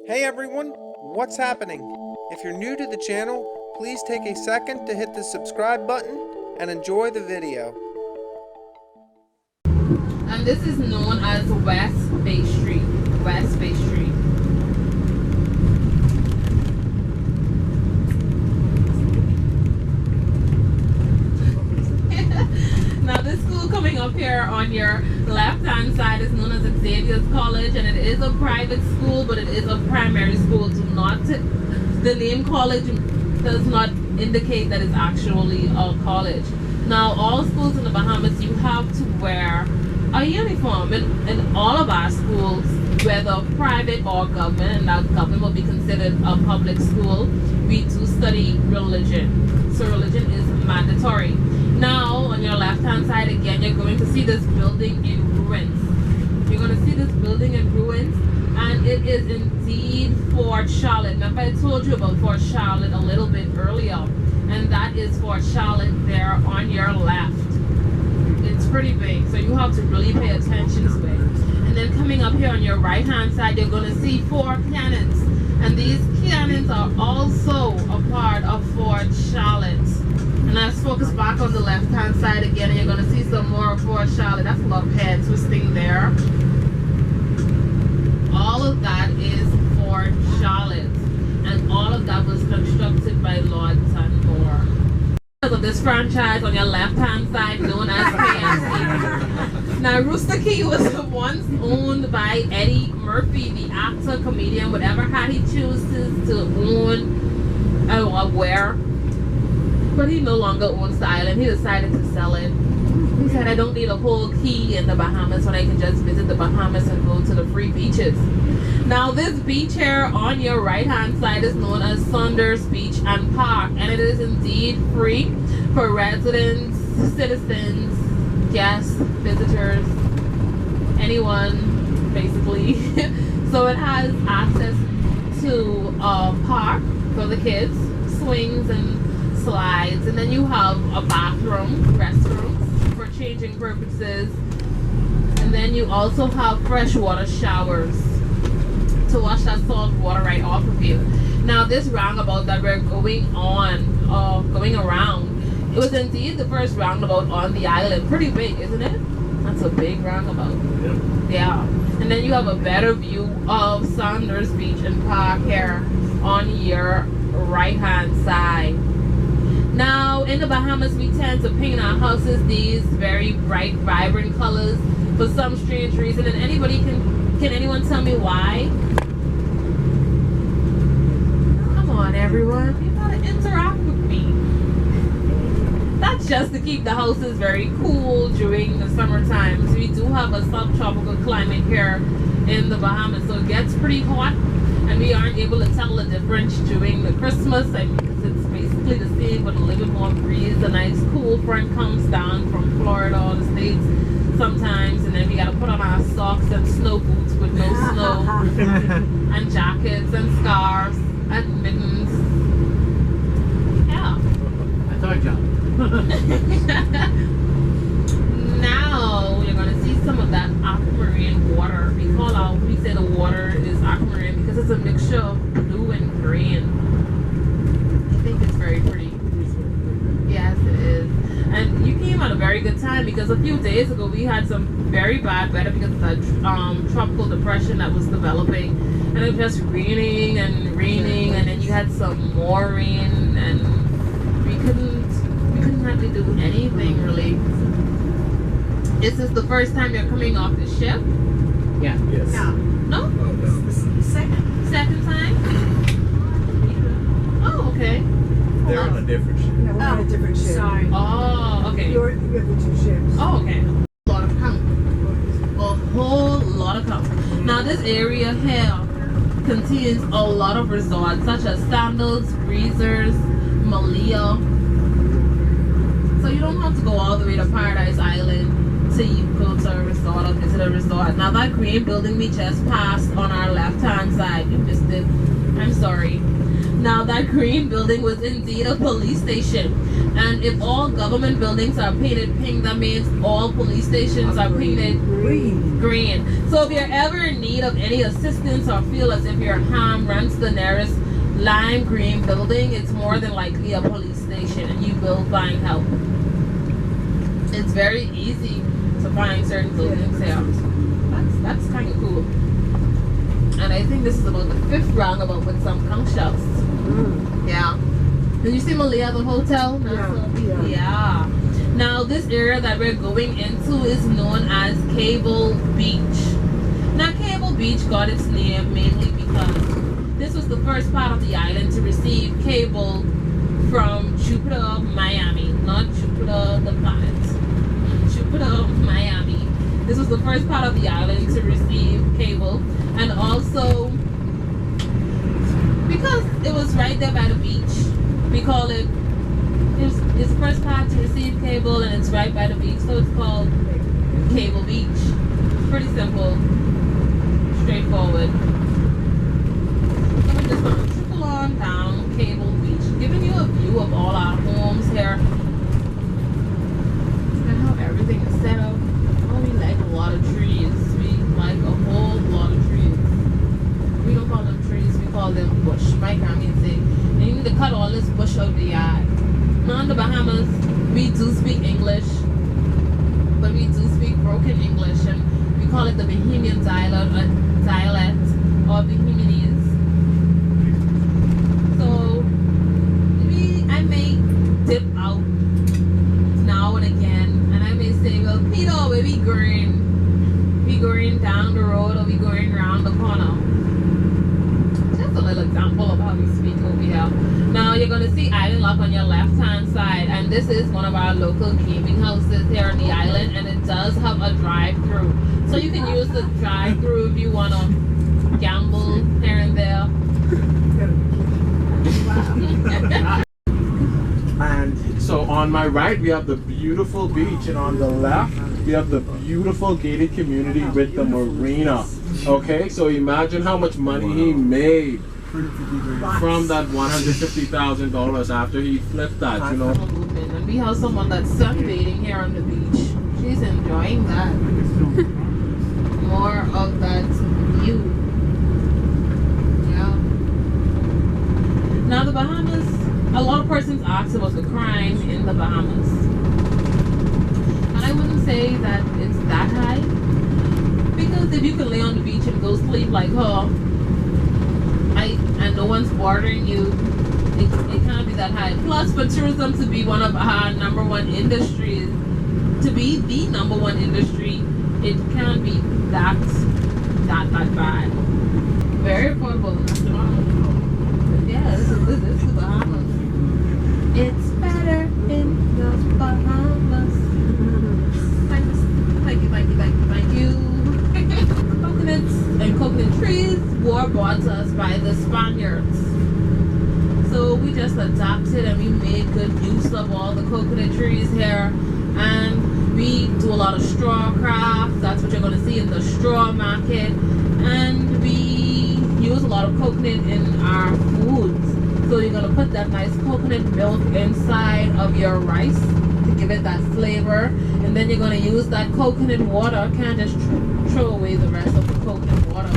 Hey everyone, what's happening? If you're new to the channel, please take a second to hit the subscribe button and enjoy the video. And this is known as West Bay Street. West Bay Street. Now this school coming up here on your left hand side is known as Xavier's College, and it is a private school, but it is a primary school. The name college does not indicate that it's actually a college. Now all schools in the Bahamas, you have to wear a uniform in all of our schools, whether private or government, and that government will be considered a public school. We do study religion, so religion is mandatory. Now on your left hand side again, you're going to see this building in ruins. You're going to see this building in ruins, and it is indeed Fort Charlotte. Remember I told you about Fort Charlotte a little bit earlier, and that is Fort Charlotte there on your left. It's pretty big, so you have to really pay attention to it. And then coming up here on your right hand side, you're going to see 4 cannons, and these cannons are also a part of Fort Charlotte. And let's focus back on the left hand side again, and you're going to see some more of Fort Charlotte. That's a lot of head twisting there. All of that is Fort Charlotte, and all of that was constructed by Lord Tanmore. Of this franchise on your left hand side known as KMC. Now Rooster Key was once owned by Eddie Murphy, the actor, comedian, whatever hat he chooses to own or wear, but he no longer owns the island. He decided to sell it. He said, I don't need a whole key in the Bahamas when I can just visit the Bahamas and go to the free beaches. Now this beach here on your right hand side is known as Saunders Beach and Park, and it is indeed free for residents, citizens, guests, visitors, anyone basically. So it has access to a park for the kids, swings and slides, and then you have a bathroom, restrooms for changing purposes, and then you also have freshwater showers to wash that salt water right off of you. Now this roundabout that we're going around, it was indeed the first roundabout on the island. Pretty big, isn't it? That's a big roundabout. Yeah. And then you have a better view of Saunders Beach and Park here on your right hand side. Now in the Bahamas, we tend to paint our houses these very bright, vibrant colors for some strange reason, and can anyone tell me why? Come on everyone, you gotta interact with me. That's just to keep the houses very cool during the summer times. We do have a subtropical climate here in the Bahamas, so it gets pretty hot, and we aren't able to tell the difference during the Christmas, because it's basically the same but a little bit more breeze. A nice cool front comes down from Florida or the States sometimes, and then we gotta put on our socks and snow boots with no snow, and jackets and scarves and mittens. Yeah. I told you. Now you're gonna see some of that aquamarine water. We say the water is aquamarine because it's a mixture of blue and green. I think it's very pretty. Yes, it is. And you came at a very good time, because a few days ago we had some very bad weather because of that tropical depression that was developing, and it was just raining, and then you had some more rain, and we couldn't hardly do anything really. Is this the first time you're coming off the ship? Yeah. Yes. No? Second. Second time? Oh, okay. They're on a different ship. No, we're on a different ship. Sorry. Oh, okay. You're the 2 ships. Oh, okay. A lot of count. A whole lot of count. Now this area here contains a lot of resorts such as Sandals, Breezers, Malia. So you don't have to go all the way to Paradise Island to go to a resort or visit a resort. Now that green building we just passed on our left hand side, you missed it. I'm sorry. Now that green building was indeed a police station. And if all government buildings are painted pink, that means all police stations are painted green. So if you're ever in need of any assistance or feel as if your ham runs to the nearest lime green building, it's more than likely a police station and you will find help. It's very easy to find certain buildings here. That's kind of cool. And I think this is about the 5th roundabout with some conch shells. Yeah. Did you see Malia, the hotel? Yeah. Now this area that we're going into is known as Cable Beach. Now Cable Beach got its name mainly because this was the first part of the island to receive cable from Jupiter, Miami, not Jupiter the planet. Jupiter, Miami. This was the first part of the island to receive cable, and also because it was right there by the beach, we call it. It's the first part to receive cable, and it's right by the beach, so it's called Cable Beach. It's pretty simple, straightforward. So we're just gonna trickle on down Cable Beach, giving you a view of all our homes here. Everything is set up. Oh, we like a lot of trees. We like a whole lot of trees. We don't call them trees, we call them bush. My grandma say, you need to cut all this bush out the yard. Now in the Bahamas, we do speak English, but we do speak broken English, and we call it the Bahamian dialect or Bahamianese. So I may dip out now and again. Say, well, Peter, where we going down the road or we going around the corner. Just a little example of how we speak over here. Now you're going to see Island Lock on your left hand side, and this is one of our local gaming houses here on the island, and it does have a drive-through. So you can use the drive-through if you want to gamble here and there. And so on my right we have the beautiful beach, and on the left we have the beautiful gated community with the marina. Okay, so imagine how much money he made from that $150,000 after he flipped that, you know. And we have someone that's sunbathing here on the beach. She's enjoying that. More of that view. Yeah. Now the Bahamas, a lot of persons ask about the crime in the Bahamas. And I wouldn't say that it's that high. Because if you can lay on the beach and go sleep like her, and no one's bothering you, it can't be that high. Plus, for tourism to be one of our number one industries, to be the number one industry, it can't be that bad. Very affordable. Yeah, this is the Bahamas. It's better in the Bahamas. Thank you. Coconuts and coconut trees were brought to us by the Spaniards. So we just adapted and we made good use of all the coconut trees here. And we do a lot of straw crafts. That's what you're going to see in the straw market. And we use a lot of coconut in our foods. So you're going to put that nice coconut milk inside of your rice to give it that flavor. And then you're going to use that coconut water. Can't just throw away the rest of the coconut water.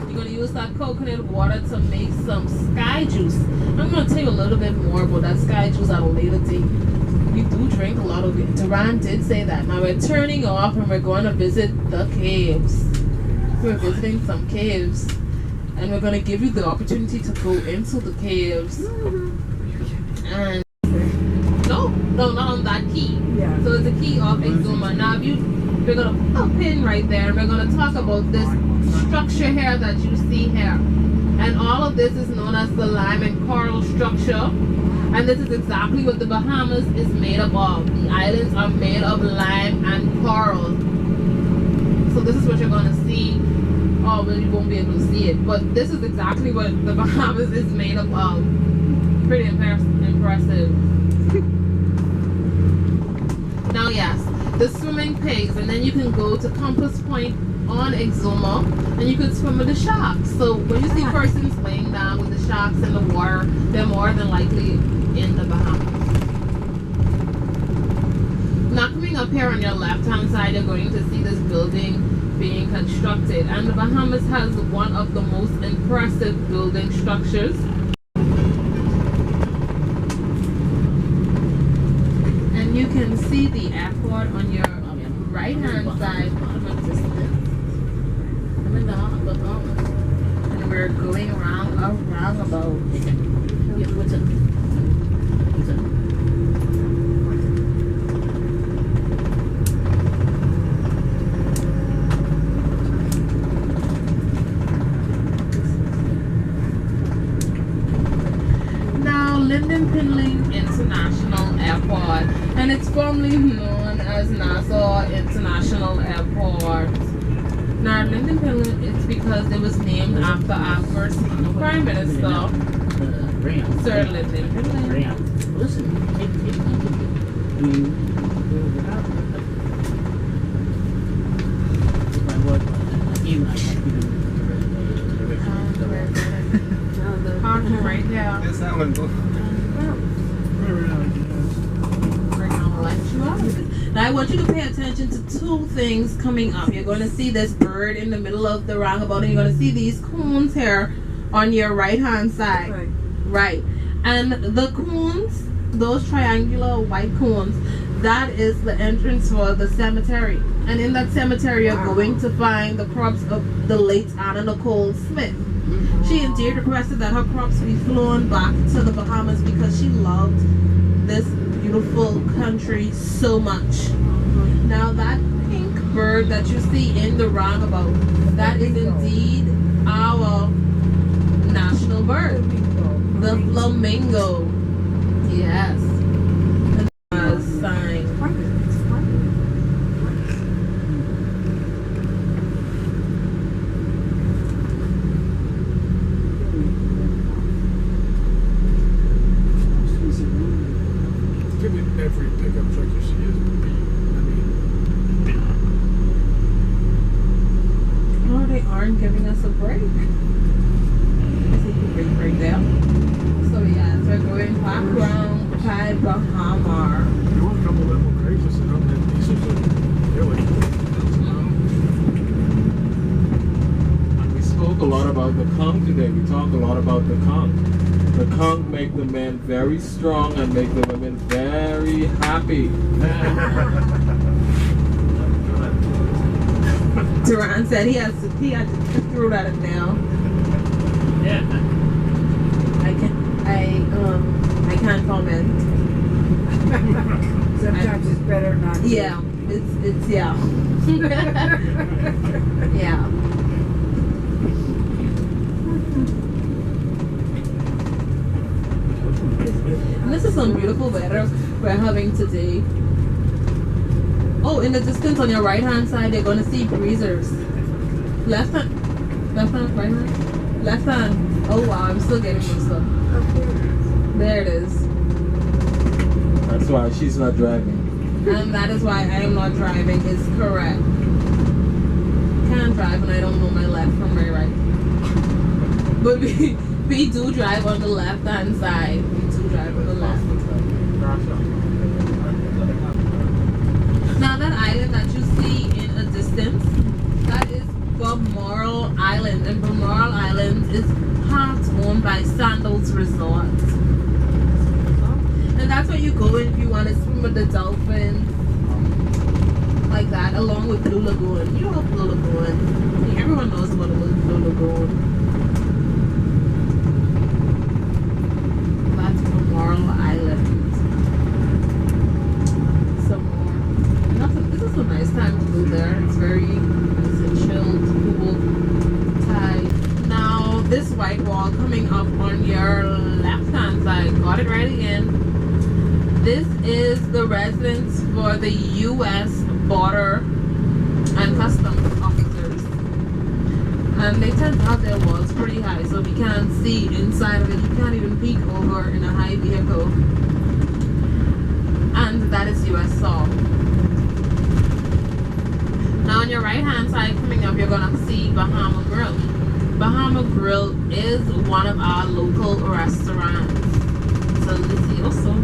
You're going to use that coconut water to make some sky juice. I'm going to tell you a little bit more about that sky juice at a later date. We do drink a lot of it. Duran did say that. Now we're turning off and we're going to visit the caves. We're visiting some caves. And we're going to give you the opportunity to go into the caves. And no, not on that key. Yeah. So it's a key off Exuma. Now we're going to put a pin right there. And we're going to talk about this structure here that you see here. And all of this is known as the lime and coral structure. And this is exactly what the Bahamas is made up of. The islands are made of lime and coral. So this is what you're going to see. Oh, well, you won't be able to see it. But this is exactly what the Bahamas is made up of. Pretty impressive. Now, yes, the swimming swimming pigs, and then you can go to Compass Point on Exuma, and you can swim with the sharks. So when you see persons laying down with the sharks in the water, they're more than likely in the Bahamas. Now coming up here on your left hand side, you're going to see this building being constructed, and the Bahamas has one of the most impressive building structures. And you can see the airport on your right hand side. And we're going around a roundabout. International Airport, and it's formerly known as Nassau International Airport. Now, Linden Pinland is because it was named after our first Prime Minister, Sir Linden Pinland. Listen, Right there. Yes, that one. Now I want you to pay attention to two things coming up. You're going to see this bird in the middle of the roundabout, and you're going to see these cones here on your right hand side. Right. And the cones, those triangular white cones, that is the entrance for the cemetery. And in that cemetery, you're going to find the crops of the late Anna Nicole Smith. She indeed requested that her crops be flown back to the Bahamas because she loved this beautiful country so much. Now that pink bird that you see in the roundabout, that is indeed our national bird, the flamingo. Yes. And sign. Every pickup truck you see is beat. Oh, they aren't giving us a break. I see the break right there. So yes, we're going back around by Bahamas. There were a couple of them were crazy sitting up there. These are really And we spoke a lot about the conch today. We talked a lot about the conch. The conch make the men very strong and make the women very happy. Duran said he had to throw that now. yeah. I can't comment. Sometimes it's better not to. Yeah, it's yeah. Yeah. And this is some beautiful weather we're having today. Oh, in the distance on your right hand side, you're gonna see breezers. Left hand, right hand, left hand. Oh wow, I'm still getting mixed up. There it is. That's why she's not driving. And that is why I am not driving, is correct. Can't drive and I don't know my left from my right. But we do drive on the left hand side. We do drive on the left. Now that island that you see in a distance, that is Balmoral Island. And Balmoral Island is part owned by Sandals Resort. And that's where you go if you want to swim with the dolphins. Like that, along with Blue Lagoon. You know Blue Lagoon. Everyone knows what it was, Blue Lagoon. That's Balmoral Island. Some more. This is a nice time to go there. It's very nice and chilled, cool, tide. Now, this white wall coming up on your left hand side, got it right again. This is the residence for the U.S. Border and Customs officers. And they tend to have their walls pretty high, so we can't see inside of it. You can't even peek over in a high vehicle. And that is U.S. Saw. Now on your right hand side coming up, you're gonna see Bahama Grill. Bahama Grill is one of our local restaurants. So delicioso.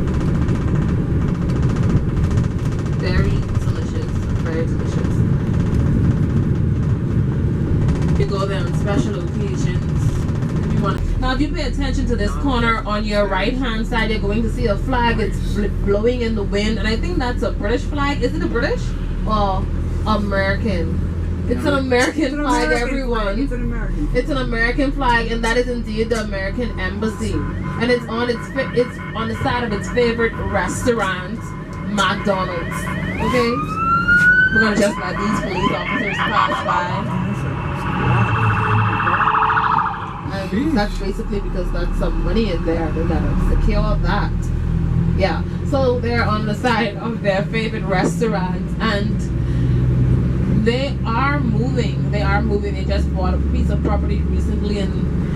Very delicious. Very delicious. You go there on special occasions. If you want. Now if you pay attention to this corner on your right hand side, you're going to see a flag. It's blowing in the wind, and I think that's a British flag. Is it a British or American? It's an American flag, everyone. It's an American. It's an American flag, and that is indeed the American embassy. And it's on it's on the side of its favorite restaurant, McDonald's. Okay, we're gonna just let these police officers pass by. And that's basically because that's some money in there. They gotta secure that. Yeah. So they're on the side of their favorite restaurant, and they are moving. They are moving. They just bought a piece of property recently, and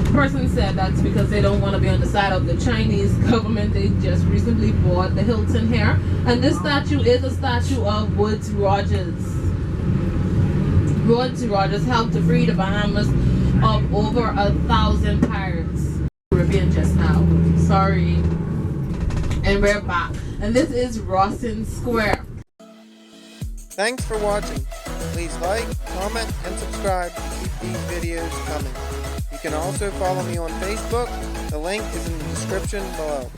the person said that's because they don't want to be on the side of the Chinese government. They just recently bought the Hilton here, and this statue is a statue of Woodes Rogers. Woodes Rogers helped to free the Bahamas of over 1,000 pirates. Caribbean just now. Sorry. And we're back. And this is Rawson Square. Thanks for watching. Please like, comment, and subscribe to keep these videos coming. You can also follow me on Facebook. The link is in the description below.